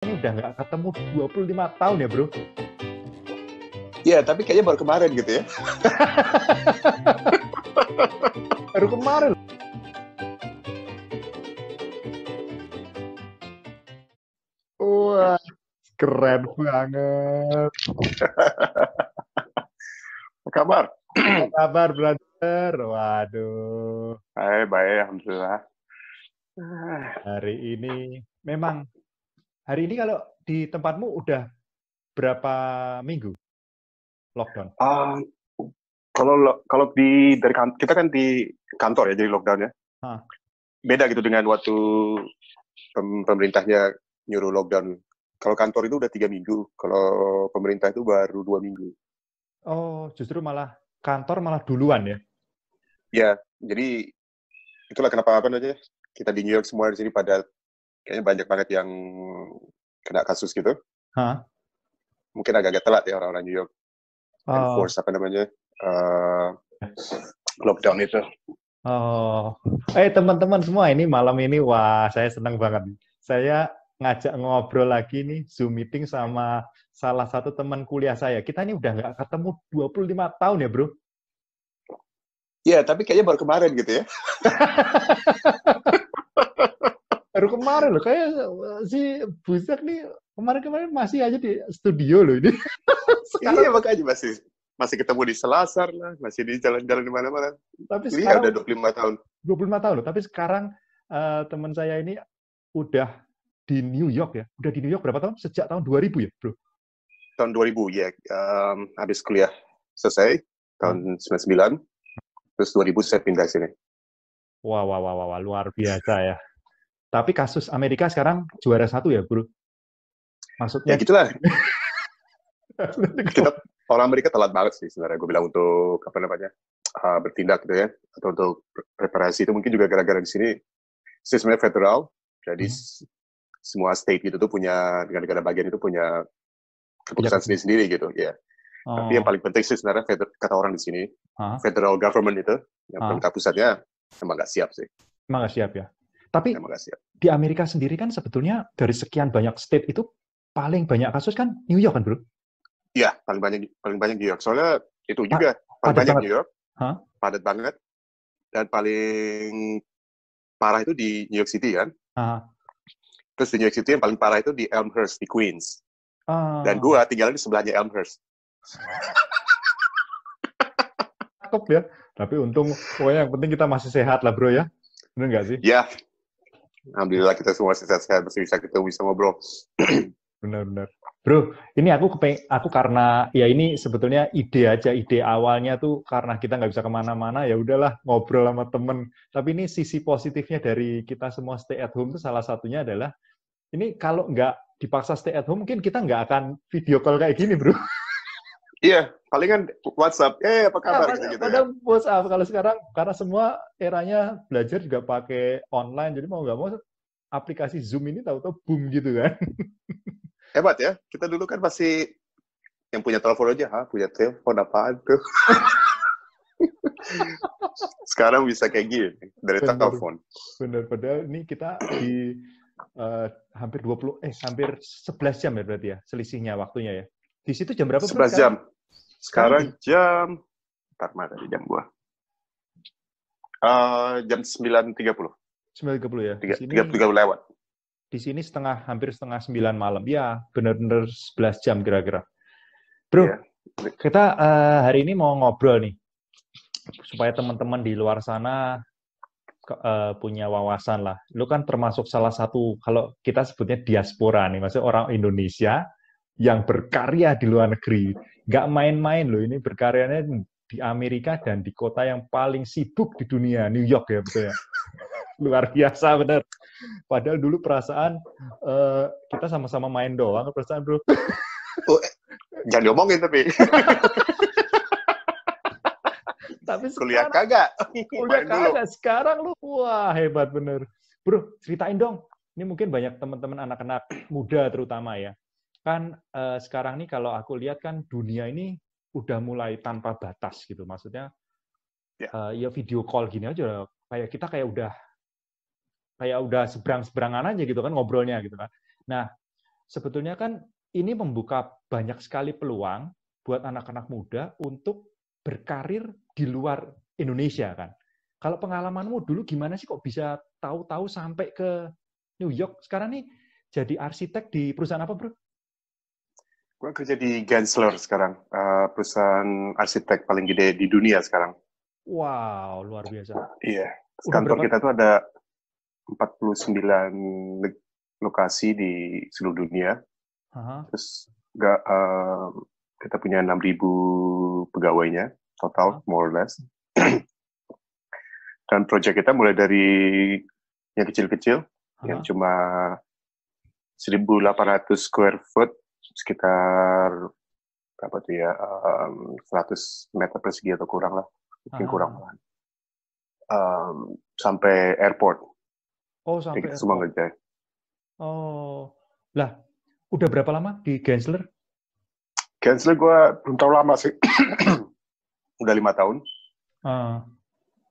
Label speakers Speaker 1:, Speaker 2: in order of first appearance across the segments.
Speaker 1: Ini udah nggak ketemu 25 tahun ya, bro?
Speaker 2: Iya, tapi kayaknya baru kemarin gitu ya.
Speaker 1: Baru kemarin. Wah, keren banget.
Speaker 2: Apa kabar?
Speaker 1: Apa kabar, brother? Waduh,
Speaker 2: Hai, baik, alhamdulillah.
Speaker 1: hari ini memang kalau di tempatmu udah berapa minggu lockdown?
Speaker 2: Ah, kalau kita kan di kantor ya, jadi lockdown ya.
Speaker 1: Hah.
Speaker 2: Beda gitu dengan waktu pemerintahnya nyuruh lockdown. Kalau kantor itu udah 3 minggu, kalau pemerintah itu baru 2 minggu.
Speaker 1: Oh, justru malah kantor malah duluan ya?
Speaker 2: Ya, jadi itulah kenapa kita di New York semua di sini pada kayaknya banyak banget yang kena kasus gitu.
Speaker 1: Hah?
Speaker 2: Mungkin agak-agak telat ya orang-orang New York
Speaker 1: Oh,
Speaker 2: enforce lockdown itu.
Speaker 1: oh. Teman-teman semua, ini malam ini, wah, saya senang banget. Saya ngajak ngobrol lagi nih, Zoom meeting sama salah satu teman kuliah saya. Kita ini udah nggak ketemu 25 tahun ya, bro?
Speaker 2: Iya, tapi kayaknya baru kemarin gitu ya.
Speaker 1: Baru kemarin loh, kayak si Busak nih kemarin-kemarin masih aja di studio loh ini.
Speaker 2: Iya,
Speaker 1: Sekarang,
Speaker 2: makanya masih ketemu di Selasar lah, masih di jalan-jalan di mana-mana.
Speaker 1: tapi
Speaker 2: Iya,
Speaker 1: sekarang
Speaker 2: udah 25 tahun.
Speaker 1: 25 tahun loh. Tapi sekarang teman saya ini udah di New York ya. Udah di New York berapa tahun? Sejak tahun 2000 ya, bro?
Speaker 2: Tahun 2000, ya. Habis kuliah selesai,
Speaker 1: Hah?
Speaker 2: tahun 99. Terus 2000 saya pindah sini.
Speaker 1: Wah, wah, wah, wah, wah, luar biasa ya. Tapi kasus Amerika sekarang juara satu ya, bro?
Speaker 2: Ya
Speaker 1: Maksudnya,
Speaker 2: gitulah, kita orang Amerika telat banget sih sebenarnya. Gue bilang untuk bertindak gitu ya, atau untuk reparasi itu mungkin juga gara-gara di sini sistemnya federal, jadi semua state gitu tuh punya, negara-negara bagian itu punya keputusan
Speaker 1: kebijakan.
Speaker 2: sendiri-sendiri gitu ya. Tapi yang
Speaker 1: Oh,
Speaker 2: paling penting sih sebenarnya kata orang di sini,
Speaker 1: hah?
Speaker 2: federal government itu, yang
Speaker 1: Hah?
Speaker 2: pemerintah pusatnya emang nggak siap sih,
Speaker 1: Emang nggak siap ya? Tapi
Speaker 2: emang nggak siap.
Speaker 1: di Amerika sendiri kan sebetulnya dari sekian banyak state itu paling banyak kasus kan New York kan, bro?
Speaker 2: Iya, paling banyak New York. Soalnya itu juga paling
Speaker 1: Padat
Speaker 2: banyak
Speaker 1: banget.
Speaker 2: New York,
Speaker 1: Hah?
Speaker 2: padat banget, dan paling parah itu di New York City kan.
Speaker 1: Ah,
Speaker 2: Terus di New York City yang paling parah itu di Elmhurst, di Queens. Dan
Speaker 1: ah,
Speaker 2: gua tinggal di sebelahnya Elmhurst.
Speaker 1: cakep ya. Tapi untung, pokoknya yang penting kita masih sehat lah, bro ya. Bener nggak sih?
Speaker 2: Ya, alhamdulillah kita semua sehat-sehat, masih bisa ketemu, bisa ngobrol.
Speaker 1: Benar-benar. Bro, ini aku karena ya ini sebetulnya ide aja, ide awalnya tuh karena kita nggak bisa kemana-mana, ya udahlah ngobrol sama temen. Tapi ini sisi positifnya dari kita semua stay at home tuh salah satunya adalah ini kalau nggak dipaksa stay at home, mungkin kita nggak akan video call kayak gini, bro.
Speaker 2: Iya, palingan WhatsApp, apa
Speaker 1: Ya,
Speaker 2: kabar gitu-gitu ya.
Speaker 1: padahal WhatsApp kalau sekarang karena semua eranya belajar juga pakai online, jadi mau nggak mau aplikasi Zoom ini tahu-tahu boom gitu kan.
Speaker 2: Hebat ya, kita dulu kan masih yang punya telepon aja, punya telepon apaan tuh. Sekarang bisa kayak gini, dari
Speaker 1: Bener,
Speaker 2: telepon.
Speaker 1: bener. Padahal ini kita di hampir 11 jam ya berarti ya, selisihnya waktunya ya. Di situ jam berapa, bro,
Speaker 2: 11
Speaker 1: sekarang?
Speaker 2: jam.
Speaker 1: Sekarang
Speaker 2: Sekarang jam, ntar mana di jam gua? Jam 9.30.
Speaker 1: 9.30 ya.
Speaker 2: Tiga puluh lewat.
Speaker 1: Di sini hampir setengah 9 malam. Ya, bener-bener 11 jam kira-kira. Bro,
Speaker 2: Iya.
Speaker 1: kita hari ini mau ngobrol nih. Supaya teman-teman di luar sana punya wawasan lah. Lu kan termasuk salah satu, kalau kita sebutnya diaspora nih, maksudnya orang Indonesia yang berkarya di luar negeri. Nggak main-main loh, ini berkaryanya di Amerika dan di kota yang paling sibuk di dunia, New York ya, betul ya. Luar biasa, bener. Padahal dulu perasaan kita sama-sama main doang, perasaan, bro.
Speaker 2: Jangan diomongin tapi.
Speaker 1: Tapi
Speaker 2: Kuliah
Speaker 1: sekarang,
Speaker 2: kagak.
Speaker 1: kuliah
Speaker 2: Main dulu.
Speaker 1: kagak. Sekarang lu, wah hebat bener. Bro, ceritain dong. Ini mungkin banyak teman-teman anak-anak muda terutama ya. Kan sekarang nih kalau aku lihat kan dunia ini udah mulai tanpa batas gitu. Maksudnya
Speaker 2: Ya.
Speaker 1: ya video call gini aja kayak kita kayak udah seberang-seberangan aja gitu kan ngobrolnya gitu kan. Nah, sebetulnya kan ini membuka banyak sekali peluang buat anak-anak muda untuk berkarir di luar Indonesia kan. Kalau pengalamanmu dulu gimana sih kok bisa tahu-tahu sampai ke New York? Sekarang nih jadi arsitek di perusahaan apa, Bro?
Speaker 2: Gue kerja di Gensler sekarang, perusahaan arsitek paling gede di dunia sekarang.
Speaker 1: Wow, luar biasa.
Speaker 2: Iya.
Speaker 1: Udah
Speaker 2: Kantor
Speaker 1: berapa?
Speaker 2: kita tuh ada 49 lokasi di seluruh dunia.
Speaker 1: Aha.
Speaker 2: Terus kita punya 6.000 pegawainya total, more or less. Dan proyek kita mulai dari yang kecil-kecil, yang cuma 1.800 square foot, sekitar berapa tuh ya, 100 meter persegi atau kurang lah, mungkin kurang lah. Sampai airport.
Speaker 1: Oh, sampai
Speaker 2: kita
Speaker 1: airport.
Speaker 2: semua ngerjain.
Speaker 1: Oh, lah, udah berapa lama di Gensler?
Speaker 2: Gensler gue belum terlalu lama sih. Udah 5 tahun.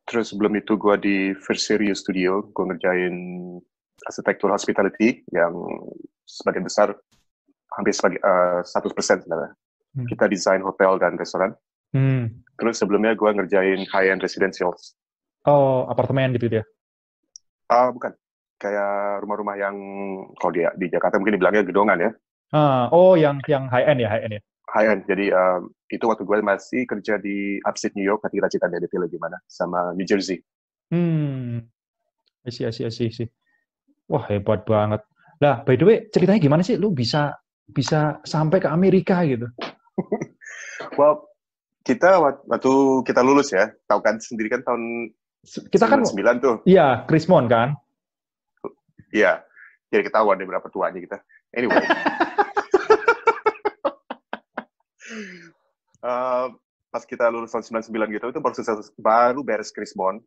Speaker 2: Terus sebelum itu gue di Verserio Studio, gue ngerjain arsitektur hospitality yang sebagian besar hampir sebagai 100% sebenarnya. Kita desain hotel dan restoran. Terus sebelumnya gue ngerjain high-end residentials.
Speaker 1: Oh, apartemen gitu ya?
Speaker 2: Bukan. Kayak rumah-rumah yang kalau di Jakarta mungkin dibilangnya gedongan ya.
Speaker 1: Oh, yang high-end ya, high-end ya?
Speaker 2: High-end. Jadi itu waktu gue masih kerja di upstate New York, nanti kita cerita detailnya gimana, sama New Jersey.
Speaker 1: I see. Wah, hebat banget. Nah, by the way, ceritanya gimana sih lu bisa sampai ke Amerika gitu?
Speaker 2: Well, kita waktu kita lulus ya, tahu kan sendiri kan tahun
Speaker 1: kita
Speaker 2: 99
Speaker 1: kan
Speaker 2: tuh.
Speaker 1: Iya, Krismon kan?
Speaker 2: Iya. Jadi ketahuan deh berapa tuanya kita. Anyway. Pas kita lulus tahun 99 gitu, itu baru beres Krismon.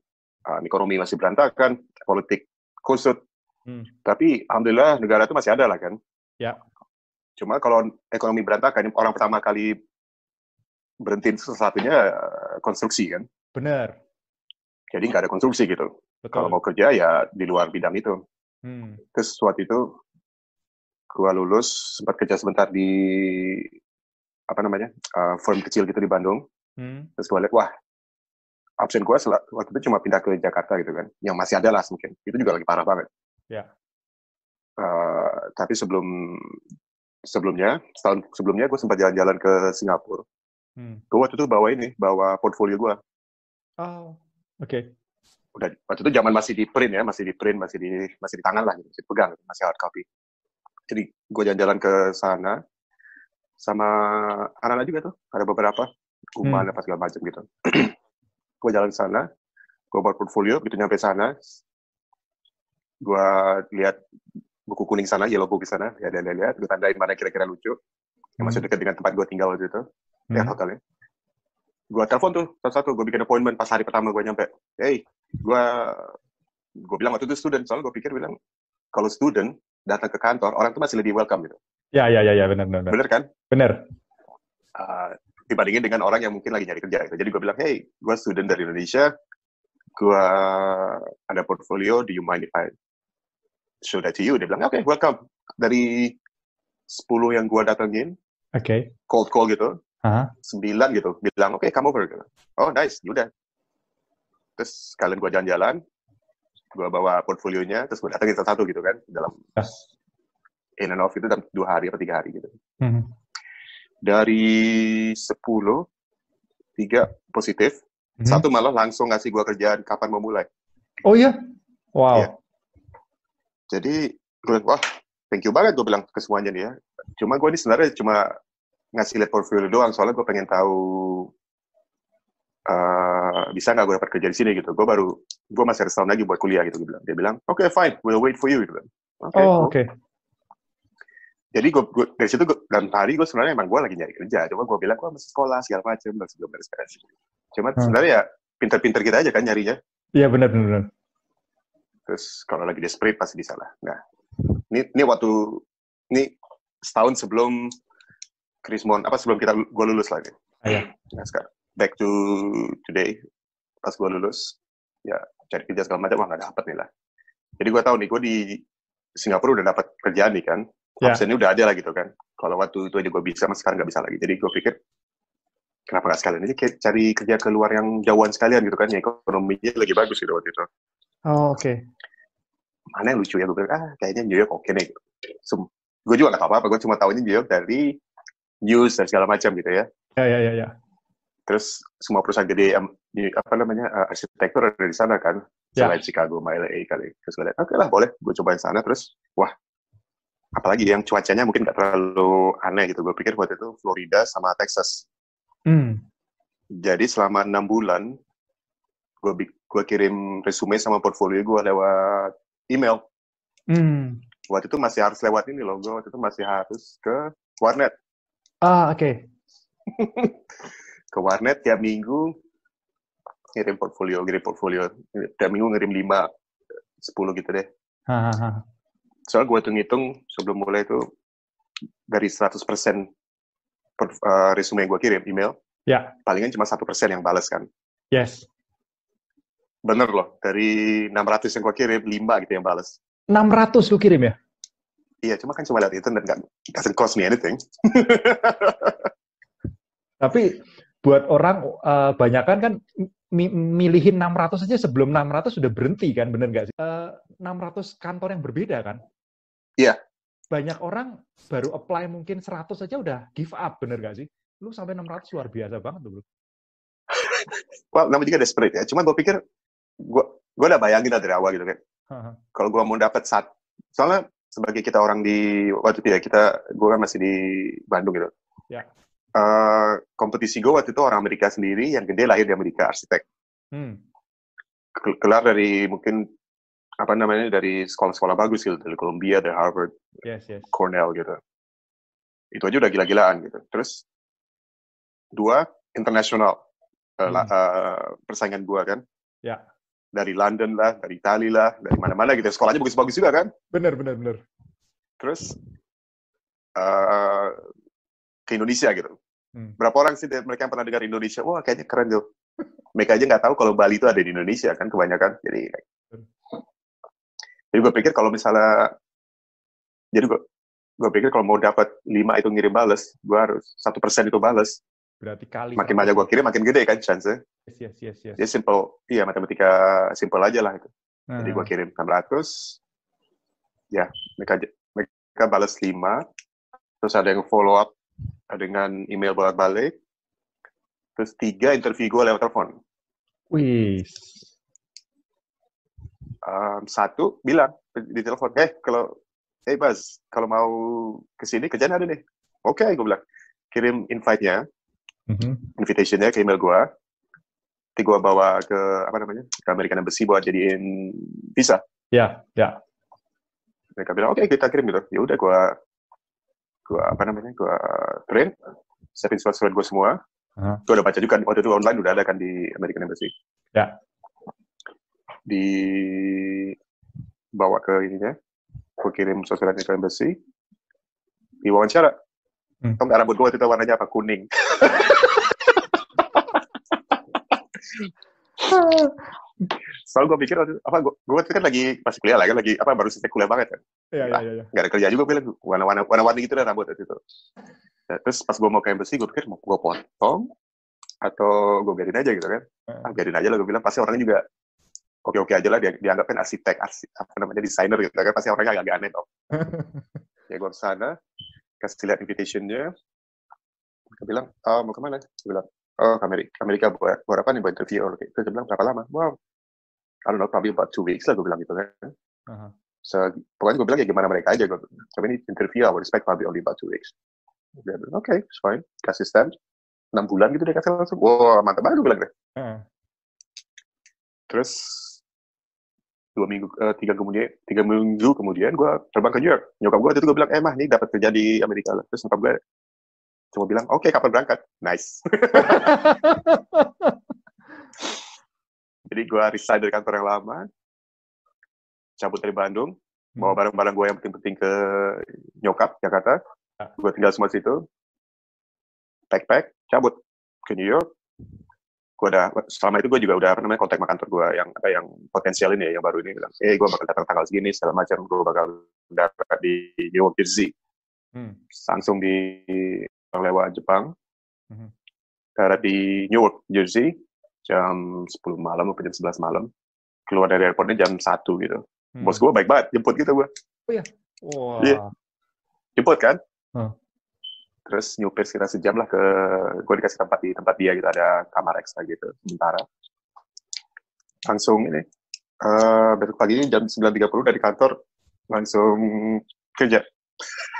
Speaker 2: Ekonomi masih berantakan, politik kusut. Tapi alhamdulillah negara itu masih ada lah kan.
Speaker 1: Ya.
Speaker 2: Cuma kalau ekonomi berantakan, orang pertama kali berhenti satu-satunya konstruksi kan.
Speaker 1: Benar.
Speaker 2: Jadi nggak ada konstruksi gitu.
Speaker 1: Betul.
Speaker 2: Kalau mau kerja ya di luar bidang itu. Terus waktu itu gua lulus, sempat kerja sebentar di firm kecil gitu di Bandung. Terus gua lihat, wah, absen gua waktu itu cuma pindah ke Jakarta gitu kan, yang masih ada lah mungkin. Itu juga lagi parah banget.
Speaker 1: Ya.
Speaker 2: Tapi sebelumnya, setahun sebelumnya gue sempat jalan-jalan ke Singapura. Gue waktu itu bawa portfolio gue.
Speaker 1: Oh, oke.
Speaker 2: Udah waktu itu zaman masih di print, masih di tangan lah, masih pegang, masih hard copy. Jadi gue jalan-jalan ke sana sama anak-anak juga tuh, ada beberapa apa segala macam gitu. Gue jalan ke sana, gue bawa portfolio, gitu nyampe sana, gue lihat buku kuning sana, yellow book di sana, lihat, gue tandain mana kira-kira lucu, yang masih dekat dengan tempat gue tinggal waktu itu, lihat hotelnya. Gue telepon tuh satu-satu, gue bikin appointment pas hari pertama gue nyampe. Hey, gue bilang waktu itu student, soalnya gue pikir bilang kalau student datang ke kantor, orang tuh masih lebih welcome gitu.
Speaker 1: Ya, benar.
Speaker 2: Bener kan?
Speaker 1: Bener.
Speaker 2: Dibandingin dengan orang yang mungkin lagi nyari kerja gitu. Jadi gue bilang, hey, gue student dari Indonesia, gue ada portfolio, do you mind if I show that to you? Dia bilang, okay, welcome. Dari 10 yang gue datengin, cold call gitu, 9 gitu, bilang, okay, come over. Oh, nice, yaudah. Terus kalian gue jalan-jalan, gue bawa portfolionya, terus gue datengin satu-satu gitu kan, dalam in and off itu dalam 2 hari atau 3 hari gitu. Dari 10, 3 positif, 1 malah langsung ngasih gue kerjaan kapan mau mulai.
Speaker 1: Oh iya? Wow.
Speaker 2: Ya. Jadi, gue bilang, wah, thank you banget gue bilang ke semuanya nih ya. Cuma gue ini sebenarnya cuma ngasih lihat portfolio doang, soalnya gue pengen tahu bisa nggak gue dapat kerja di sini gitu. Gue masih ada setahun lagi buat kuliah gitu. Dia bilang, okay, fine, we'll wait for you gitu. Okay. Jadi gue dari situ dalam hari gue sebenarnya emang gue lagi nyari kerja. Cuma gue bilang gue masih sekolah segala macam, masih belum beres-beres. Cuma sebenarnya ya pinter-pinter kita aja kan nyarinya.
Speaker 1: Iya benar.
Speaker 2: Terus kalau lagi desperate pasti bisa lah. Nah, ini setahun sebelum Krismon, sebelum gue lulus lagi.
Speaker 1: Iya.
Speaker 2: Nah, sekarang back to today, pas gue lulus, ya cari kerja segala macam, nggak dapet nih lah. Jadi gue tahu nih, gue di Singapura udah dapat kerjaan nih kan. optionnya udah ada lah gitu kan. Kalau waktu itu aja gue bisa, mas sekarang nggak bisa lagi. Jadi gue pikir, kenapa nggak sekalian aja kayak cari kerja keluar yang jauhan sekalian gitu kan, ya ekonominya lagi bagus gitu waktu itu.
Speaker 1: Oh, oke.
Speaker 2: Mana yang lucu ya, gue bilang, kayaknya New York oke nih. Gue juga nggak tahu apa-apa, gue cuma tahunya New York dari news dan segala macam gitu ya.
Speaker 1: Ya.
Speaker 2: Terus semua perusahaan gede, arsitektur ada di sana kan, selain Chicago, LA kali. Terus gue lihat, oke lah boleh, gue cobain sana. Terus, wah, apalagi yang cuacanya mungkin nggak terlalu aneh gitu. Gue pikir waktu itu Florida sama Texas. Jadi selama 6 bulan, gue kirim resume sama portfolio gue lewat email. Waktu itu masih harus lewat ini loh, gue waktu itu masih harus ke warnet.
Speaker 1: Oke.
Speaker 2: Ke warnet tiap minggu ngirim portfolio. Tiap minggu ngirim 5, 10 gitu deh. Soalnya gue hitung sebelum mulai itu dari 100% resume yang gue kirim email, palingan cuma 1% yang balas kan.
Speaker 1: Yes.
Speaker 2: Bener loh, dari 600 yang gue kirim, 5 gitu yang balas.
Speaker 1: 600 lu kirim ya?
Speaker 2: Iya, cuma lihat itu dan doesn't cost me anything.
Speaker 1: Tapi buat orang banyakan kan milihin 600 aja sebelum 600 sudah berhenti kan, bener nggak sih? 600 kantor yang berbeda kan?
Speaker 2: Iya.
Speaker 1: Banyak orang baru apply mungkin 100 aja udah give up, bener nggak sih? Lu sampai 600 luar biasa banget tuh, bro.
Speaker 2: Well, namanya juga desperate ya. Cuma gue pikir, gue udah bayangin lah dari awal gitu kan. Kalau gue mau dapat soalnya sebagai kita orang di waktu itu ya, gue kan masih di Bandung gitu.
Speaker 1: Ya.
Speaker 2: Kompetisi gue waktu itu orang Amerika sendiri yang gede lahir di Amerika, arsitek. Kelar dari mungkin dari sekolah-sekolah bagus gitu, dari Columbia, dari Harvard, Cornell gitu. Itu aja udah gila-gilaan gitu. Terus 2 internasional persaingan gue kan.
Speaker 1: Ya.
Speaker 2: Dari London lah, dari Itali lah, dari mana-mana gitu. Sekolahnya bagus-bagus juga kan.
Speaker 1: Bener.
Speaker 2: Terus ke Indonesia gitu. Berapa orang sih mereka yang pernah dengar Indonesia? Wah, kayaknya keren tuh. Mereka aja nggak tahu kalau Bali itu ada di Indonesia kan kebanyakan. Jadi gue pikir kalau misalnya, gue pikir kalau mau dapat 5 itu ngirim balas, gue harus 1% itu balas.
Speaker 1: Berarti kali.
Speaker 2: Makin banyak gue kirim, makin gede kan chance-nya.
Speaker 1: Yes.
Speaker 2: Jadi simple, matematika simple aja lah itu. Jadi gue kirim 600, ya mereka balas 5, terus ada yang follow up dengan email bolak-balik, terus 3 interview gue lewat telepon.
Speaker 1: Wih.
Speaker 2: 1 bilang di telepon, Bas, kalau mau kesini kerjaan ada nih. Oke, gue bilang, kirim invite-nya, invitation-nya ke email gue. Nanti gue bawa ke ke American Embassy buat jadiin visa.
Speaker 1: Ya.
Speaker 2: Mereka bilang oke, kita kirim gitu. Ya udah gue print, siapin surat-surat gue semua. Gue udah baca juga waktu itu online udah ada kan di American Embassy.
Speaker 1: Ya.
Speaker 2: Dibawa ke ininya, gue kirim surat-suratnya ke Embassy. Diwawancara. Tau nggak rambut gue waktu itu warnanya apa? Kuning. Soalnya gue pikir gue kan lagi masih kuliah lah kan, baru selesai kuliah banget kan.
Speaker 1: Iya.
Speaker 2: Nggak ada kerja juga, gue bilang warna-warni gitu lah rambut itu. Nah, terus pas gue mau ke embassy, gue pikir mau gue potong atau gue biarin aja gitu kan. Biarin aja lah, gue bilang pasti orangnya juga oke-oke aja lah, dianggap kan arsitek, desainer gitu kan, pasti orangnya agak aneh dong. Ya gue kesana, kasih lihat invitation-nya, mereka bilang, mau kemana? Gue bilang, ke Amerika buat apa nih, buat interview. Terus dia bilang, berapa lama? Wow, I don't know, probably about 2 weeks lah, gue bilang gitu kan. So, pokoknya gue bilang ya gimana mereka aja, tapi ini interview, I would expect probably only about 2 weeks. Dia bilang, oke, it's fine, kasih stamp, 6 bulan gitu dia kasih langsung, wah mantap banget gue bilang deh. Terus 3 minggu kemudian gue terbang ke New York. Nyokap gue itu gue bilang, mah ini dapat kerja di Amerika lah. Terus nyokap gue cuma bilang, oke, kapan berangkat? Nice. Jadi gue resign dari kantor yang lama, cabut dari Bandung, bawa barang-barang gue yang penting-penting ke nyokap, Jakarta. Gue tinggal semua situ, pack, cabut ke New York. Selama itu gue juga udah kontak sama kantor gue yang potensial ini ya, yang baru ini bilang, gue bakal datang tanggal segini, segala macam, gue bakal dapat di New York Jersey. langsung lewat Jepang,
Speaker 1: Hmm.
Speaker 2: darat di Newark, Jersey, jam 10 malam atau jam 11 malam. Keluar dari airportnya jam 1 gitu. Bos gue baik banget, jemput gitu gue.
Speaker 1: Oh iya? Wah.
Speaker 2: Iya, jemput kan.
Speaker 1: Huh.
Speaker 2: Terus nyupir sekitar sejam lah gue dikasih tempat di tempat dia gitu, ada kamar ekstra gitu, sementara. Langsung ini, besok paginya jam 9.30 dari kantor, langsung kerja.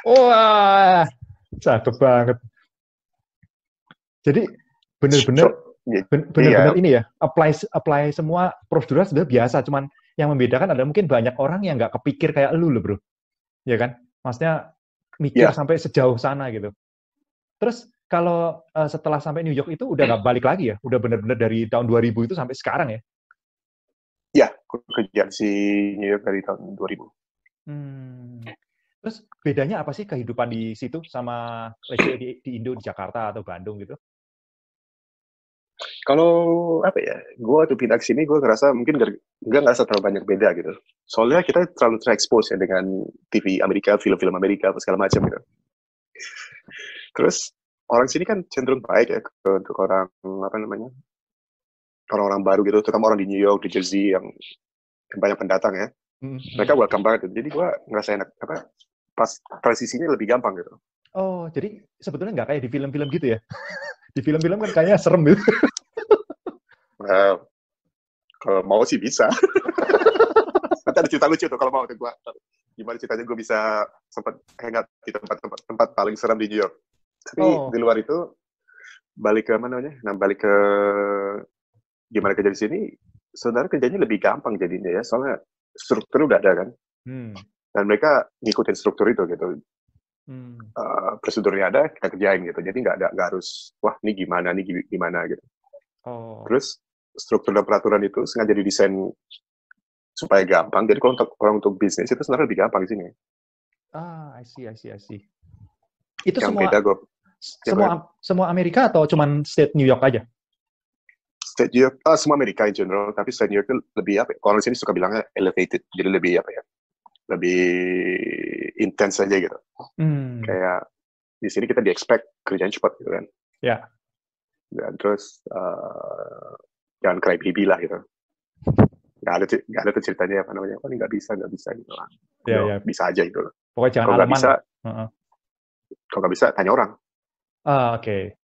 Speaker 1: Wah, cakep banget. Jadi benar-benar
Speaker 2: Iya.
Speaker 1: ini ya, apply semua prosedur sebenarnya biasa, cuman yang membedakan adalah mungkin banyak orang yang nggak kepikir kayak lu loh, bro. Ya kan? Maksudnya mikir
Speaker 2: Iya.
Speaker 1: sampai sejauh sana gitu. Terus kalau setelah sampai New York itu udah nggak balik lagi ya? Udah benar-benar dari tahun 2000 itu sampai sekarang ya?
Speaker 2: Iya, kerja di New York dari tahun 2000.
Speaker 1: Terus bedanya apa sih kehidupan di situ sama di Indo, di Jakarta atau Bandung gitu?
Speaker 2: Kalau apa ya, gue waktu pindah ke sini gue ngerasa mungkin nggak ngerasa terlalu banyak beda gitu. Soalnya kita terlalu terekspos ya dengan TV Amerika, film-film Amerika, apa segala macam gitu. Terus orang sini kan cenderung baik ya untuk orang apa namanya, orang-orang baru gitu, terutama orang di New York, di Jersey yang banyak pendatang ya. Mereka welcome banget. Jadi gue ngerasa enak apa pas transisinya lebih gampang gitu.
Speaker 1: Oh, jadi sebetulnya nggak kayak di film-film gitu ya? Di film-film kan kayaknya serem gitu.
Speaker 2: Kalau mau sih bisa. Nanti ada cerita lucu tuh kalau mau tuh gue. Gimana ceritanya gue bisa sempat hangout di tempat paling seram di New York. Tapi di luar itu balik ke mana namanya? Nah, balik ke gimana kerja di sini, sebenarnya kerjanya lebih gampang jadinya ya, soalnya struktur udah ada kan. Dan mereka ngikutin struktur itu gitu. Prosedurnya ada, kita kerjain gitu. Jadi nggak harus, wah ini gimana gitu. Terus struktur dan peraturan itu sengaja didesain supaya gampang. Jadi kalau untuk bisnis itu sebenarnya lebih gampang di sini.
Speaker 1: I see. Itu
Speaker 2: yang
Speaker 1: semua
Speaker 2: beda gue.
Speaker 1: Semua Amerika atau cuman state New York aja?
Speaker 2: State New York, semua Amerika in general, tapi state New York itu lebih apa ya? Kalau di sini suka bilangnya elevated, jadi lebih apa ya? Lebih intens aja gitu. Kayak di sini kita di-expect kerjaan cepat gitu kan.
Speaker 1: Ya.
Speaker 2: Dan terus jangan cry baby lah gitu. Nggak ada tuh ceritanya apa namanya, oh ini nggak bisa gitu lah.
Speaker 1: Ya.
Speaker 2: Bisa aja gitu loh.
Speaker 1: Pokoknya jangan
Speaker 2: alaman. Kalau nggak bisa, tanya orang.
Speaker 1: Oke.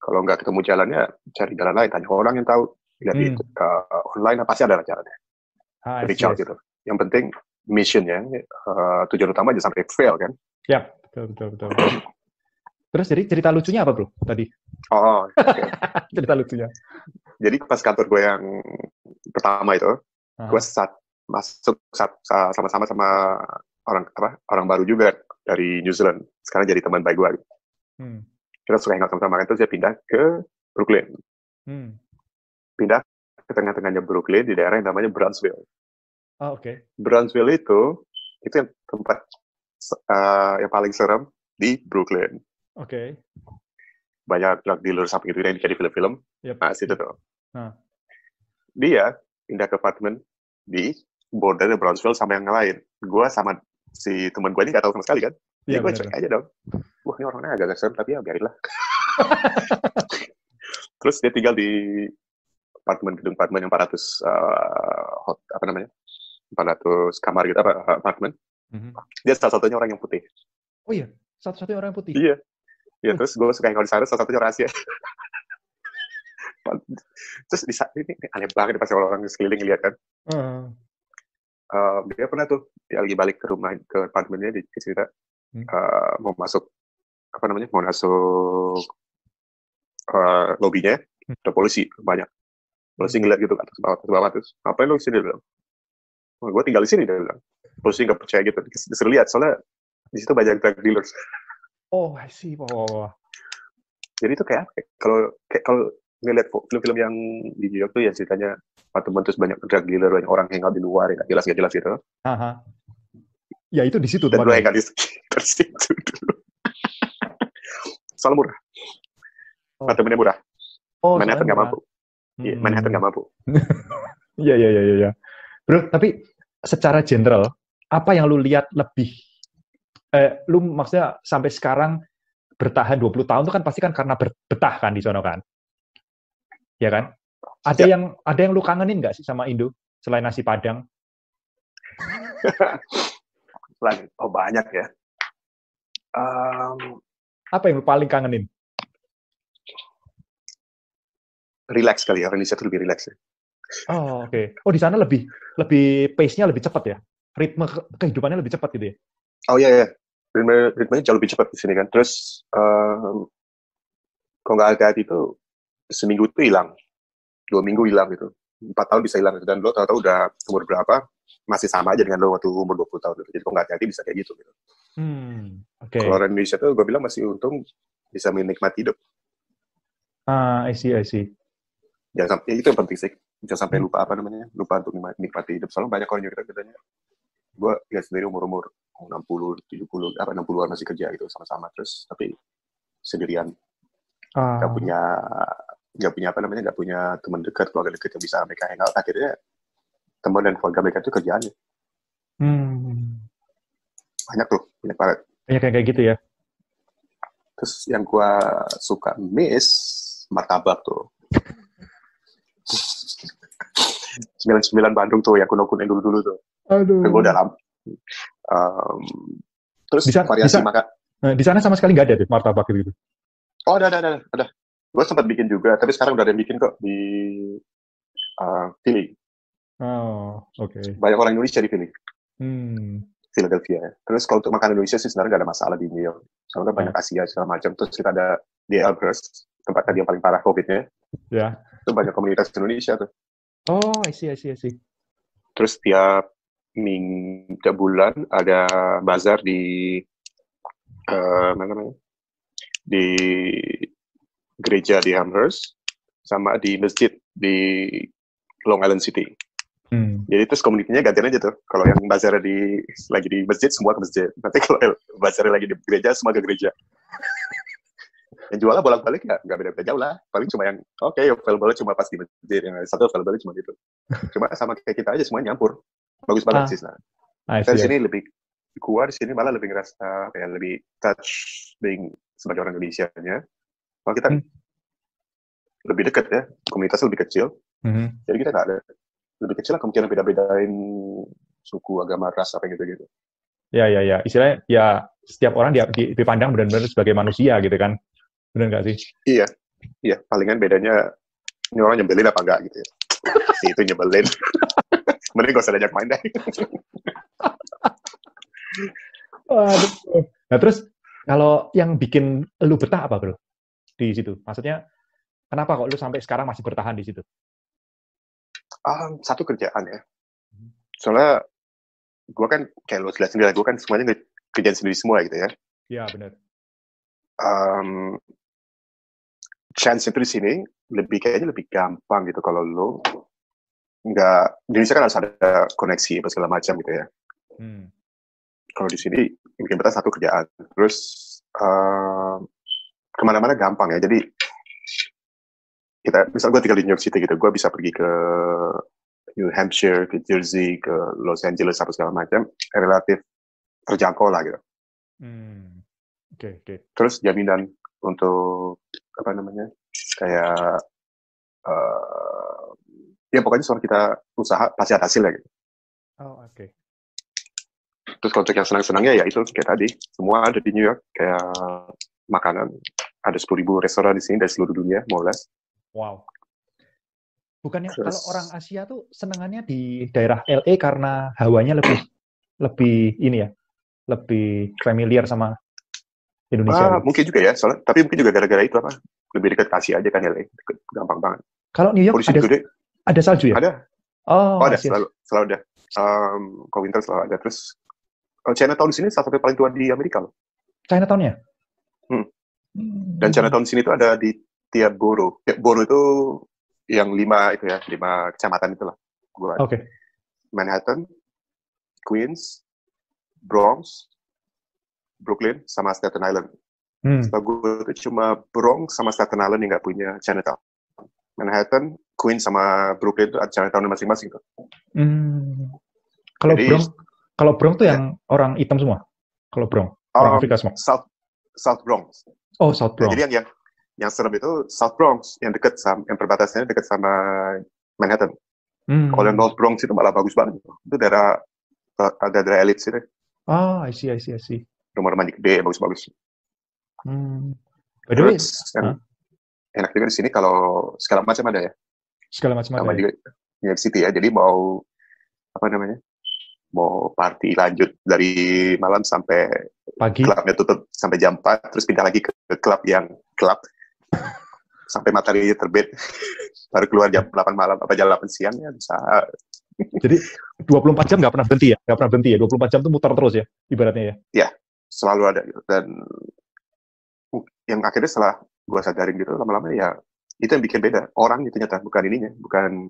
Speaker 2: Kalau nggak ketemu jalannya, cari jalan lain. Tanya orang yang tahu. Lihat di online, pasti ada caranya. Reach out gitu. Yang penting mission ya, tujuan utama aja sampai fail kan.
Speaker 1: Ya, betul. Terus jadi cerita lucunya apa bro tadi?
Speaker 2: Okay.
Speaker 1: Cerita lucunya.
Speaker 2: Jadi pas kantor gue yang pertama itu, gue masuk sama-sama sama orang baru juga dari New Zealand. Sekarang jadi teman baik gue. Kita suka hangout sama-sama, terus dia pindah ke Brooklyn. Pindah ke tengah-tengahnya Brooklyn di daerah yang namanya Brownsville.
Speaker 1: Oke.
Speaker 2: Brownsville itu yang tempat yang paling serem di Brooklyn.
Speaker 1: Oke.
Speaker 2: Banyak drug dealer samping itu yang di film-film.
Speaker 1: Yep.
Speaker 2: Nah, situ tuh. Dia pindah ke apartemen di border Brownsville sama yang lain. Gue sama si teman gue ini gak tahu sama sekali kan. Jadi gue cek aja dong. Wah, ini orangnya agak serem, tapi ya biarinlah. Terus dia tinggal di gedung apartemen yang 400 400 kamar gitu, apartemen. Dia salah satunya orang yang putih.
Speaker 1: Oh iya, satu-satunya orang yang putih.
Speaker 2: Iya. Ya, terus gue suka hangout di sana, salah satunya rahasia. Terus ini aneh banget pas orang sekeliling lihat kan. Dia pernah tuh, dia lagi balik ke rumah, ke apartemennya, dia cerita mau masuk lobinya, ada polisi banyak. Polisi ngeliat gitu atas bawah terus, ngapain lo sini? Gue tinggal di sini, dia bilang. Polisi nggak percaya gitu, disuruh lihat soalnya di situ banyak drug dealers.
Speaker 1: Oh, I see.
Speaker 2: Jadi itu kayak kalau ngeliat film-film yang di New York tuh ya ceritanya apartemen terus banyak drug dealer, banyak orang hangout di luar, nggak jelas gitu.
Speaker 1: Ya itu di situ.
Speaker 2: Dan gue hangout di situ dulu. Soalnya murah. Apartemennya murah. Manhattan nggak mampu. Manhattan nggak mampu.
Speaker 1: Iya. Bro, tapi secara general, apa yang lu lihat lebih lu maksudnya sampai sekarang bertahan 20 tahun itu kan pasti kan karena betah kan di sono kan? Ya kan?
Speaker 2: Ya.
Speaker 1: Ada yang lu kangenin nggak sih sama Indo selain nasi Padang?
Speaker 2: Oh banyak ya.
Speaker 1: Apa yang lu paling kangenin?
Speaker 2: Relax kali ya, Indonesia itu lebih relax ya.
Speaker 1: Oh, oke. Oh, di sana lebih pace-nya lebih cepat ya? Ritme kehidupannya lebih cepat gitu ya?
Speaker 2: Oh iya, ritmenya jauh lebih cepat di sini kan. Terus kalau nggak hati-hati itu seminggu itu hilang, 2 minggu hilang gitu, 4 tahun bisa hilang gitu. Dan lo tahu-tahu udah umur berapa masih sama aja dengan lo waktu umur 20 tahun gitu. Jadi kalau nggak hati-hati bisa kayak gitu.
Speaker 1: Oke.
Speaker 2: Kalau orang Indonesia tuh gue bilang masih untung bisa menikmati hidup.
Speaker 1: I see.
Speaker 2: Jangan sampai, itu yang penting sih. Jangan sampai lupa untuk menikmati hidup. Soalnya banyak orang yang katanya, gue lihat sendiri umur 60, 70, 60-an masih kerja gitu sama-sama terus, tapi sendirian. Gak punya teman dekat, keluarga dekat yang bisa mereka hangout. Akhirnya teman dan keluarga mereka itu kerjaannya. Banyak banget.
Speaker 1: Banyak kayak gitu ya.
Speaker 2: Terus yang gue suka miss martabak tuh. 99 Bandung tuh yang kuno-kuno dulu tuh.
Speaker 1: Aduh.
Speaker 2: Gue udah lama. Terus variasi makan.
Speaker 1: Di sana sama sekali nggak ada tuh martabak gitu.
Speaker 2: Oh, ada. Gue sempat bikin juga, tapi sekarang udah ada yang bikin kok di Philly.
Speaker 1: Oh, oke.
Speaker 2: Banyak orang Indonesia di Philly. Philadelphia. Terus kalau untuk makanan Indonesia sih sebenarnya nggak ada masalah di New York. Soalnya banyak Asia segala macam. Terus kita ada di Elmhurst, tempat tadi yang paling parah COVID-nya.
Speaker 1: Ya.
Speaker 2: Itu banyak komunitas Indonesia tuh.
Speaker 1: Oh, I see.
Speaker 2: Terus tiap bulan ada bazar di di gereja di Amherst sama di masjid di Long Island City. Jadi terus komunitinya gantian aja tuh. Kalau yang bazar lagi di masjid, semua ke masjid. Nanti kalau bazar lagi di gereja, semua ke gereja. Yang jualnya bolak-balik nggak beda-beda jauh lah. Paling cuma yang available cuma pas di masjid, yang satu available cuma gitu. Cuma sama kayak kita aja semuanya nyampur. Bagus banget sih. Kita di sini lebih kuat, di sini malah lebih ngerasa kayak lebih touch being sebagai orang Indonesia-nya. Kalau kita lebih dekat ya, komunitasnya lebih kecil. Jadi kita nggak ada lebih kecil lah kemungkinan beda-bedain suku, agama, ras apa gitu.
Speaker 1: Ya. Istilahnya ya setiap orang dipandang benar-benar sebagai manusia gitu kan. Benar nggak sih?
Speaker 2: Iya. Palingan bedanya ini orang nyebelin apa enggak gitu ya. Si itu nyebelin. Mending gak usah diajak main deh.
Speaker 1: Nah terus kalau yang bikin lu betah apa bro di situ? Maksudnya kenapa kok lu sampai sekarang masih bertahan di situ?
Speaker 2: Satu kerjaan ya. Soalnya gue kan kayak lo jelasin sendiri, gue kan semuanya kerjaan sendiri semua gitu ya.
Speaker 1: Iya benar.
Speaker 2: Chance itu di sini kayaknya lebih gampang gitu kalau lo nggak, di Indonesia kan harus ada koneksi apa segala macam gitu ya. Kalau di sini bikin betah satu kerjaan, terus kemana-mana gampang ya. Jadi misal gue tinggal di New York City gitu, gue bisa pergi ke New Hampshire, ke Jersey, ke Los Angeles apa segala macam, relatif terjangkau lah gitu.
Speaker 1: Okay.
Speaker 2: Terus jaminan untuk kayak ya pokoknya soal kita usaha pasti ada hasilnya gitu.
Speaker 1: Oke.
Speaker 2: Terus kalau untuk yang senang-senangnya ya itu kayak tadi, semua ada di New York, kayak makanan ada 10.000 restoran di sini dari seluruh dunia, more or less.
Speaker 1: Wow. Bukannya kalau orang Asia tuh senengannya di daerah LA karena hawanya lebih ini ya, lebih familiar sama Indonesia.
Speaker 2: Mungkin juga ya, soalnya, tapi mungkin juga gara-gara itu lebih dekat Asia aja kan LA, gampang banget.
Speaker 1: Kalau New York ada salju ya?
Speaker 2: Ada. Ada, selalu ada. Kalau winter selalu ada. Terus Chinatown di sini salah satu paling tua di Amerika loh.
Speaker 1: Chinatown-nya?
Speaker 2: Dan Chinatown di sini tuh ada di tiap borough. Borough itu yang 5 kecamatan itulah.
Speaker 1: Oke.
Speaker 2: Manhattan, Queens, Bronx, Brooklyn, sama Staten Island. Setahu gue itu cuma Bronx sama Staten Island yang nggak punya Chinatown. Manhattan, Queens sama Brooklyn itu ada Chinatown masing-masing tuh.
Speaker 1: Kalau Bronx tuh yang orang hitam semua. Kalau Bronx. Orang Afrika semua.
Speaker 2: South Bronx.
Speaker 1: Oh, South Bronx.
Speaker 2: Jadi yang serem itu South Bronx, yang perbatasannya dekat sama Manhattan. Kalau yang North Bronx itu malah bagus banget. Itu daerah elit sih.
Speaker 1: I see.
Speaker 2: Rumah-rumah gede, bagus-bagus.
Speaker 1: By the way,
Speaker 2: Terus enak juga di sini kalau segala macam ada ya.
Speaker 1: Segala macam ada.
Speaker 2: Juga New York City ya. Jadi mau party lanjut dari malam sampai
Speaker 1: pagi.
Speaker 2: Klubnya tutup sampai jam 4, terus pindah lagi ke klub sampai matahari terbit. Baru keluar jam 8 malam apa jam 8 siang ya bisa.
Speaker 1: Jadi 24 jam nggak pernah berhenti ya? 24 jam tuh muter terus ya, ibaratnya ya?
Speaker 2: Ya, selalu ada gitu. Dan yang akhirnya setelah gue sadarin gitu, lama-lama ya, itu yang bikin beda. Orang itu nyata, bukan ininya, bukan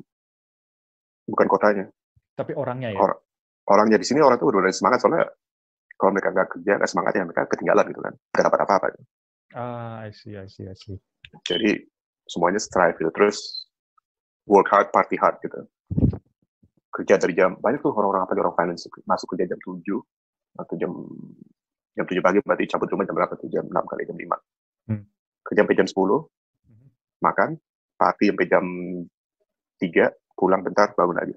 Speaker 2: kotanya.
Speaker 1: Tapi orangnya ya?
Speaker 2: Orangnya di sini, orang tuh udah semangat, soalnya kalau mereka nggak kerja, nggak semangat ya, mereka ketinggalan gitu kan. Nggak dapat apa-apa.
Speaker 1: I see.
Speaker 2: Jadi, semuanya strive gitu. Terus, work hard, party hard gitu. Kerja dari banyak tuh orang-orang finance masuk kerja jam 7 atau jam 7 pagi berarti cabut rumah jam berapa tuh, jam 6 kali jam 5. Kerja sampai jam 10, makan, party sampai jam 3, pulang bentar, bangun lagi.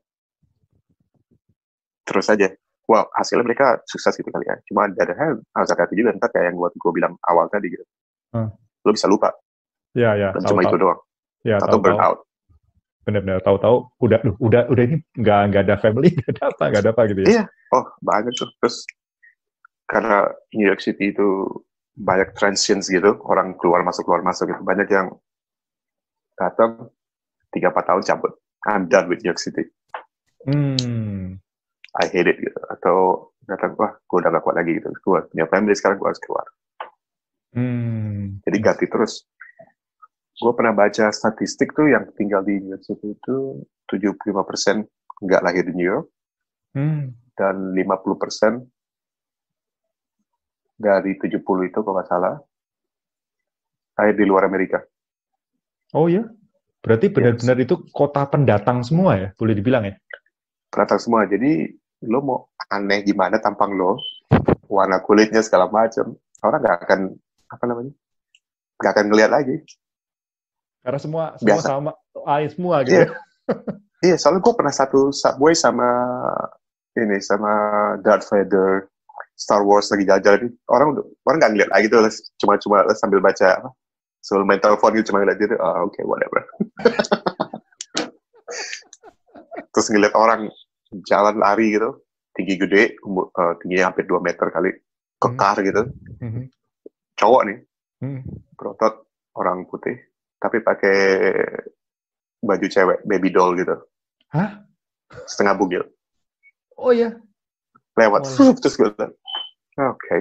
Speaker 2: Terus aja. Wow, hasilnya mereka sukses gitu kali ya. Cuma ada hal harus hati-hati juga ntar kayak yang gue bilang awal tadi gitu. Lo bisa lupa.
Speaker 1: Ya.
Speaker 2: Cuma itu doang.
Speaker 1: Ya,
Speaker 2: atau burn out.
Speaker 1: Benar-benar tahu-tahu udah ini nggak ada family, nggak ada apa gitu ya.
Speaker 2: Iya, banyak tuh. Terus karena New York City itu banyak transients gitu, orang keluar masuk gitu. Banyak yang datang 3-4 tahun cabut. I'm done with New York City. I hate it gitu. Atau datang, gue udah gak kuat lagi gitu. Gue punya family sekarang, gue harus keluar. Jadi ganti terus. Gue pernah baca statistik tuh yang tinggal di New York City itu 75% nggak lahir di New York, dan 50% dari 70 itu kalau nggak salah lahir di luar Amerika.
Speaker 1: Oh ya? Berarti benar-benar itu kota pendatang semua ya? Boleh dibilang ya?
Speaker 2: Pendatang semua. Jadi lo mau aneh gimana tampang lo, warna kulitnya segala macam, orang nggak akan nggak akan ngelihat lagi.
Speaker 1: Karena semua
Speaker 2: biasa.
Speaker 1: Sama semua gitu.
Speaker 2: Iya, soalnya gue pernah satu subway sama Darth Vader, Star Wars lagi jalan-jalan, orang nggak ngeliat lagi tuh, cuma sambil baca sambil main telepon gitu, cuma ngeliat gitu, okay, whatever. Terus ngeliat orang jalan lari gitu, tinggi gede, tingginya hampir 2 meter kali, kekar gitu, cowok nih, berotot, orang putih, tapi pakai baju cewek, baby doll gitu.
Speaker 1: Hah?
Speaker 2: Setengah bugil.
Speaker 1: Oh iya?
Speaker 2: Lewat. Terus gue bilang, oke.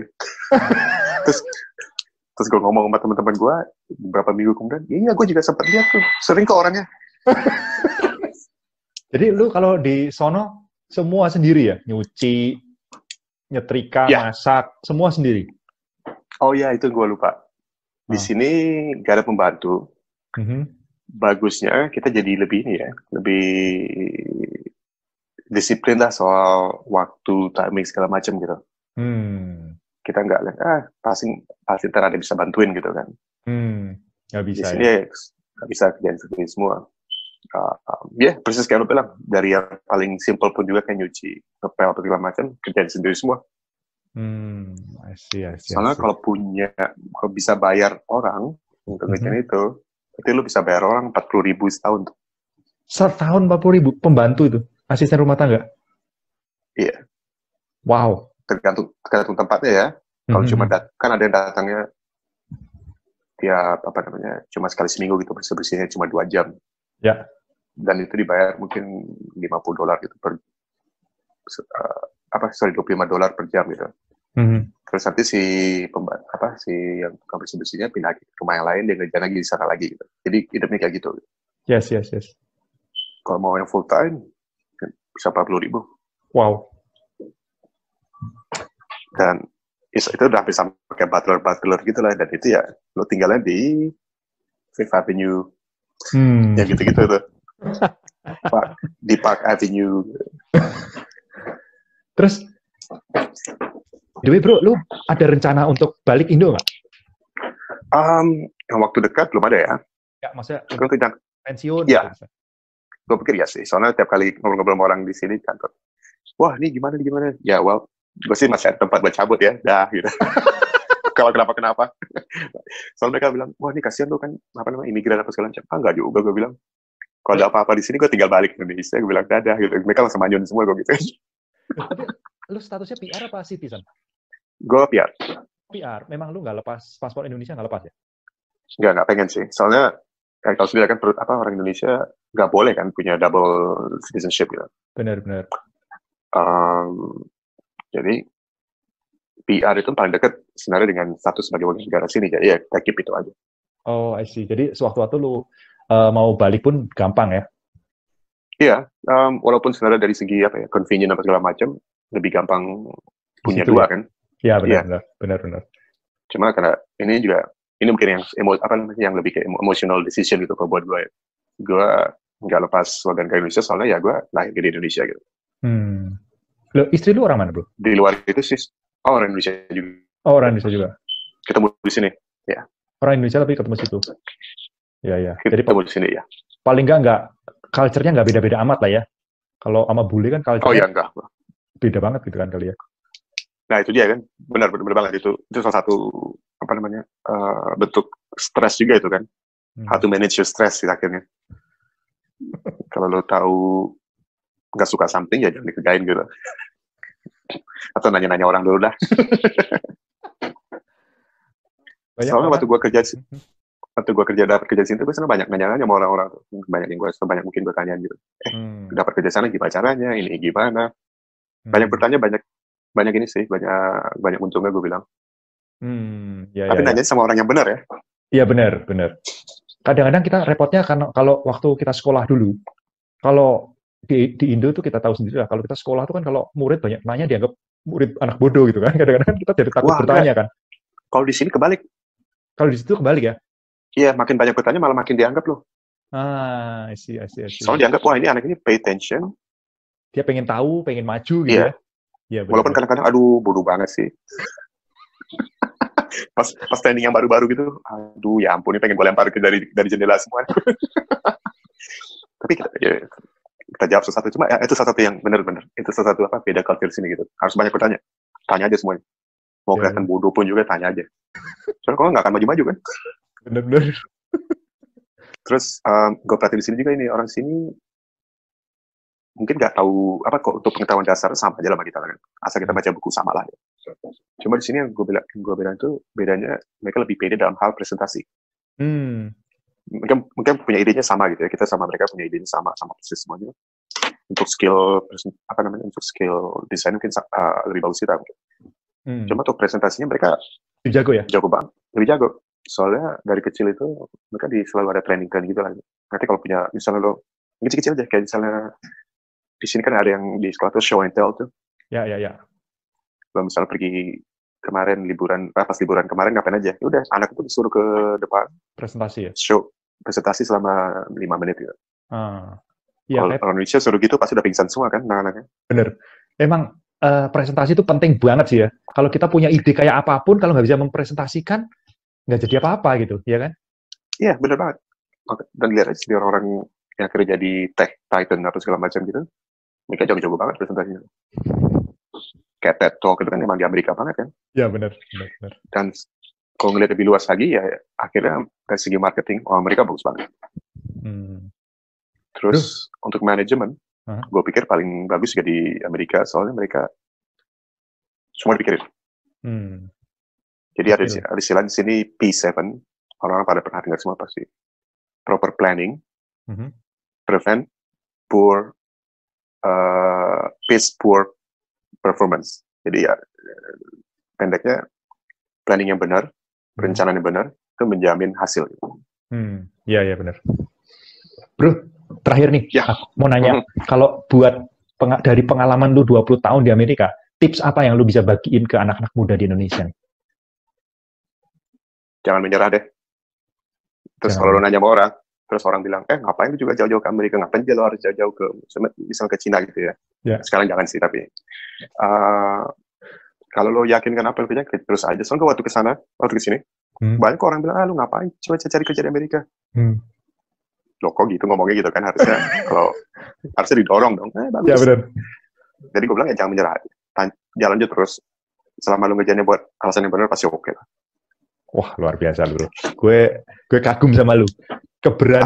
Speaker 2: Terus gue ngomong sama teman-teman gue, beberapa minggu kemudian, iya gue juga sempat lihat tuh, sering ke orangnya.
Speaker 1: Jadi lu kalau di sono, semua sendiri ya? Nyuci, nyetrika, masak, semua sendiri?
Speaker 2: Oh iya, itu gue lupa. Di sini gak ada pembantu. Bagusnya kita jadi lebih disiplin lah soal waktu, timing segala macam gitu. Kita nggak pasti ntar ada bisa bantuin gitu kan.
Speaker 1: Nggak bisa.
Speaker 2: Di sini nggak bisa kerjain sendiri semua. Persis kayak lo bilang, dari yang paling simple pun juga kayak nyuci, ngepel atau segala macam, kerjain sendiri semua.
Speaker 1: I see.
Speaker 2: Soalnya kalau bisa bayar orang untuk ngerjain itu, berarti lu bisa bayar orang 40.000 setahun.
Speaker 1: Setahun 40.000 pembantu itu? Asisten rumah tangga?
Speaker 2: Iya.
Speaker 1: Wow.
Speaker 2: Tergantung tempatnya ya. Kalau cuma kan ada yang datangnya tiap cuma sekali seminggu gitu, bersih-bersihnya cuma 2 jam.
Speaker 1: Ya.
Speaker 2: Dan itu dibayar mungkin $50 gitu $25 per jam gitu. Terus nanti si yang tukang bersih-bersihnya pindah ke rumah yang lain, dia ngerjain lagi di sana lagi gitu. Jadi hidupnya kayak gitu.
Speaker 1: Yes.
Speaker 2: Kalau mau yang full time bisa 40.000.
Speaker 1: Wow.
Speaker 2: Dan itu udah hampir sama kayak butler gitu lah. Dan itu ya lo tinggalnya di Fifth Avenue, yang gitu-gitu tuh. Di Park Avenue.
Speaker 1: Terus Dewi bro, lu ada rencana untuk balik Indo nggak?
Speaker 2: Yang waktu dekat belum ada ya.
Speaker 1: Ya, maksudnya
Speaker 2: Untuk yang
Speaker 1: pensiun
Speaker 2: ya,
Speaker 1: gitu.
Speaker 2: gue pikir ya sih. Soalnya tiap kali ngobrol-ngobrol sama orang di sini kantor, wah ini gimana nih gimana? Ya well, gue sih masih ada tempat buat cabut ya, dah gitu. Kalau kenapa-kenapa. Soalnya mereka bilang, wah ini kasihan tuh kan, apa namanya, imigran apa segala macam. Enggak juga, gue bilang. Kalau ada apa-apa di sini, gue tinggal balik ke Indonesia. Gue bilang, dadah gitu. Mereka langsung manyun semua, gue gitu.
Speaker 1: Tapi lu statusnya PR apa citizen?
Speaker 2: Gue PR.
Speaker 1: PR. Memang lu nggak lepas paspor Indonesia, nggak lepas ya?
Speaker 2: Nggak pengen sih. Soalnya, kayak kalau sendiri kan, orang Indonesia nggak boleh kan punya double citizenship gitu.
Speaker 1: Benar.
Speaker 2: Jadi, PR itu paling dekat sebenarnya dengan status sebagai warga negara sini. Jadi ya, kita keep itu aja.
Speaker 1: Oh, I see. Jadi sewaktu-waktu lu mau balik pun gampang ya?
Speaker 2: Iya, walaupun sebenarnya dari segi apa ya, convenient apa segala macam, lebih gampang punya
Speaker 1: Situ
Speaker 2: dua
Speaker 1: ya?
Speaker 2: kan.
Speaker 1: Ya,
Speaker 2: Iya.
Speaker 1: benar.
Speaker 2: Cuma karena ini mungkin yang yang lebih kayak emotional decision gitu kalau buat gue. Gue nggak lepas warga negara Indonesia soalnya ya gue lahir di Indonesia gitu.
Speaker 1: Loh, istri lu orang mana bro?
Speaker 2: Di luar itu sih, orang Indonesia juga.
Speaker 1: Oh, orang Indonesia juga.
Speaker 2: Ketemu di sini, ya.
Speaker 1: Orang Indonesia tapi ketemu situ. Ya. Jadi
Speaker 2: Ketemu di sini ya.
Speaker 1: paling nggak culture-nya nggak beda-beda amat lah ya. Kalau sama bule kan culture-nya
Speaker 2: Oh ya enggak.
Speaker 1: beda banget gitu kan kali ya.
Speaker 2: Nah itu dia kan, benar banget itu salah satu bentuk stres juga itu kan. How to manage your stress sih akhirnya. Kalau lo tahu nggak suka something ya jangan dikerjain gitu. Atau nanya-nanya orang dulu dah. Soalnya waktu gue kerja dapat kerja di sini tuh gue senang banyak nanya-nanya sama orang-orang tuh. Banyak mungkin gue tanya gitu. Dapat kerja sana gimana caranya, ini gimana. Banyak bertanya, banyak ini sih, banyak untungnya gue bilang. Tapi nanya sama orang yang benar ya.
Speaker 1: Iya benar. Kadang-kadang kita repotnya karena kalau waktu kita sekolah dulu, kalau di Indo tuh kita tahu sendiri lah, kalau kita sekolah tuh kan kalau murid banyak nanya dianggap murid anak bodoh gitu kan. Kadang-kadang kita jadi takut bertanya kan.
Speaker 2: Kalau di sini kebalik.
Speaker 1: Kalau di situ kebalik ya?
Speaker 2: Iya, makin banyak bertanya malah makin dianggap loh.
Speaker 1: I see.
Speaker 2: Soalnya dianggap, wah ini anak ini pay attention.
Speaker 1: Dia pengen tahu, pengen maju gitu ya.
Speaker 2: Iya, walaupun kadang-kadang, aduh bodoh banget sih. pas training yang baru-baru gitu, aduh ya ampun, ini pengen gue lempar dari jendela semua. Tapi kita jawab sesuatu, cuma ya, itu salah satu yang benar-benar, itu salah satu beda culture sini gitu. Harus banyak bertanya, tanya aja semuanya. Mau kelihatan bodoh pun juga tanya aja. Soalnya kalau nggak akan maju-maju kan.
Speaker 1: Benar.
Speaker 2: Terus gue perhatiin di sini juga ini orang sini mungkin nggak tahu kok untuk pengetahuan dasar sama aja lah sama kita kan. Asal kita baca buku sama lah. Ya. Cuma di sini yang gue bilang itu bedanya mereka lebih pede dalam hal presentasi. Mungkin punya idenya sama gitu ya. Kita sama mereka punya idenya sama persis semuanya. Untuk skill desain mungkin lebih bagus kita. Cuma untuk presentasinya mereka
Speaker 1: lebih jago ya?
Speaker 2: Jago banget, lebih jago. Soalnya dari kecil itu mereka selalu ada training gitu lah. Nanti kalau punya misalnya lo kecil-kecil aja kayak misalnya di sini kan ada yang di sekolah tuh show and tell tuh.
Speaker 1: Ya.
Speaker 2: Kalau misalnya pergi kemarin pas liburan kemarin ngapain aja? Ya udah, anak itu disuruh ke depan.
Speaker 1: Presentasi ya?
Speaker 2: Show presentasi selama 5 menit gitu.
Speaker 1: Ya,
Speaker 2: kalau Indonesia suruh gitu pasti udah pingsan semua kan anak-anaknya.
Speaker 1: Bener. Emang presentasi itu penting banget sih ya. Kalau kita punya ide kayak apapun, kalau nggak bisa mempresentasikan, nggak jadi apa-apa gitu, ya kan?
Speaker 2: Iya, bener banget. Dan lihat aja di orang-orang yang kerja di tech, Titan, atau segala macam gitu, mereka jago-jago banget presentasinya. Kayak TED Talk itu kan emang di Amerika banget kan?
Speaker 1: Iya, bener.
Speaker 2: Dan kalau ngelihat lebih luas lagi, ya akhirnya dari segi marketing, mereka bagus banget. Terus untuk manajemen, gue pikir paling bagus juga di Amerika, soalnya mereka semua dipikirin. Jadi ada istilah di sini P7, orang-orang pada pernah dengar semua pasti. Proper planning, prevent poor performance. Jadi ya pendeknya planning yang benar, perencanaan yang benar, itu menjamin hasil.
Speaker 1: Iya benar. Bro, terakhir nih, mau nanya, kalau buat dari pengalaman lu 20 tahun di Amerika, tips apa yang lu bisa bagiin ke anak-anak muda di Indonesia?
Speaker 2: Jangan menyerah deh. Terus kalau lu nanya sama orang, terus orang bilang, ngapain lu juga jauh-jauh ke Amerika, ngapain lu harus jauh-jauh ke, misalnya ke Cina gitu ya. Sekarang jangan sih, tapi Kalau lo yakin kan apa yang kerja, terus aja. Soalnya waktu ke sini, banyak orang bilang, lu ngapain coba cari kerja di Amerika? Loh kok gitu ngomongnya gitu kan, harusnya didorong dong. Bagus.
Speaker 1: Ya benar.
Speaker 2: Jadi gue bilang jangan menyerah, jalan aja terus. Selama lu ngerjainnya buat alasan yang benar pasti oke lah.
Speaker 1: Wah, luar biasa bro. Gue kagum sama lu.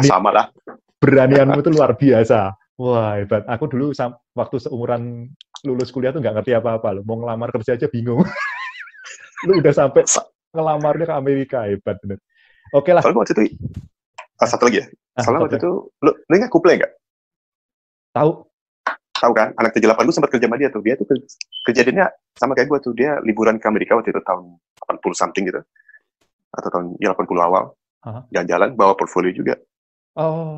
Speaker 2: Sama lah.
Speaker 1: Beranianmu itu luar biasa. Wah, hebat. Aku dulu waktu seumuran lulus kuliah tuh nggak ngerti apa-apa. Mau ngelamar kerja aja bingung. Lu udah sampai ngelamarnya ke Amerika, hebat bener. Oke lah.
Speaker 2: Soalnya waktu itu, satu lagi ya. Soalnya waktu itu, lu ingat Kuple nggak? Tahu kan? Anak 78 gue sempat kerja sama dia tuh. Dia tuh kejadiannya sama kayak gue tuh. Dia liburan ke Amerika waktu itu tahun 80 something gitu. Atau tahun 80 awal. Jalan-jalan, bawa portfolio juga.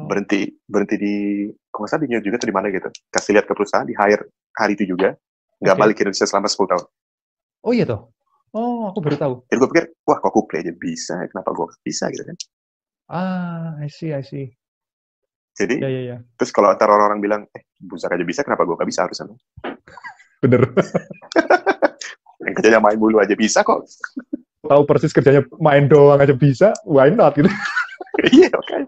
Speaker 2: Berhenti di, kalau nggak salah di New York juga tuh di mana gitu. Kasih lihat ke perusahaan, di hire hari itu juga. Nggak balik ke Indonesia selama 10 tahun.
Speaker 1: Oh iya toh? Oh, aku baru tahu.
Speaker 2: Jadi gue pikir, wah kok Kuple aja bisa, kenapa gue bisa gitu kan.
Speaker 1: I see.
Speaker 2: Jadi,
Speaker 1: ya.
Speaker 2: Terus kalau antara orang-orang bilang, Buzak aja bisa, kenapa gue gak bisa harusnya?
Speaker 1: Bener.
Speaker 2: Yang kerjanya main bulu aja bisa kok.
Speaker 1: Tahu persis kerjanya main doang aja bisa, why not gitu.
Speaker 2: Iya, oke.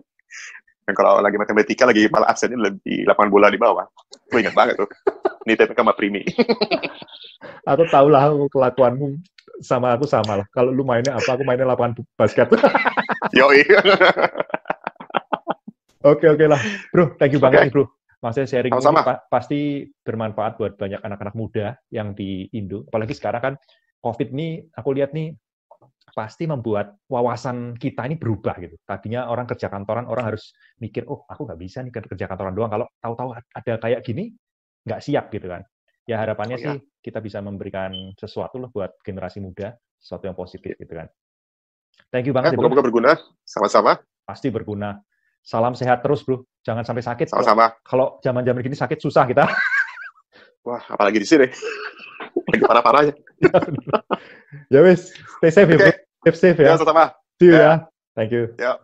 Speaker 2: Dan kalau lagi matematika, lagi malah absennya lebih 8 bola di bawah. Gue ingat banget tuh. Ini TPK sama Primi.
Speaker 1: Aku tahu lah kelakuanmu sama aku sama lah. Kalau lu mainnya apa, aku mainnya lapangan basket.
Speaker 2: Yoi.
Speaker 1: Oke lah. Bro, thank you banget nih bro. Maksudnya sharing
Speaker 2: Sama-sama.
Speaker 1: ini pasti bermanfaat buat banyak anak-anak muda yang di Indo. Apalagi sekarang kan COVID nih, aku lihat nih, pasti membuat wawasan kita ini berubah gitu. Tadinya orang kerja kantoran, orang harus mikir, aku nggak bisa nih kerja kantoran doang. Kalau tahu-tahu ada kayak gini, nggak siap gitu kan. Ya harapannya sih kita bisa memberikan sesuatu lah buat generasi muda, sesuatu yang positif gitu kan. Thank you banget ya bro.
Speaker 2: Moga-moga berguna, sama-sama.
Speaker 1: Pasti berguna. Salam sehat terus bro, jangan sampai sakit.
Speaker 2: Sama-sama.
Speaker 1: Kalau zaman-zaman gini sakit susah kita.
Speaker 2: Wah, apalagi di sini. Lagi parah-parahnya.
Speaker 1: Ya wes, stay safe ya bro. Stay safe ya.
Speaker 2: Ya, sama-sama.
Speaker 1: See you ya. Thank you.
Speaker 2: Ya.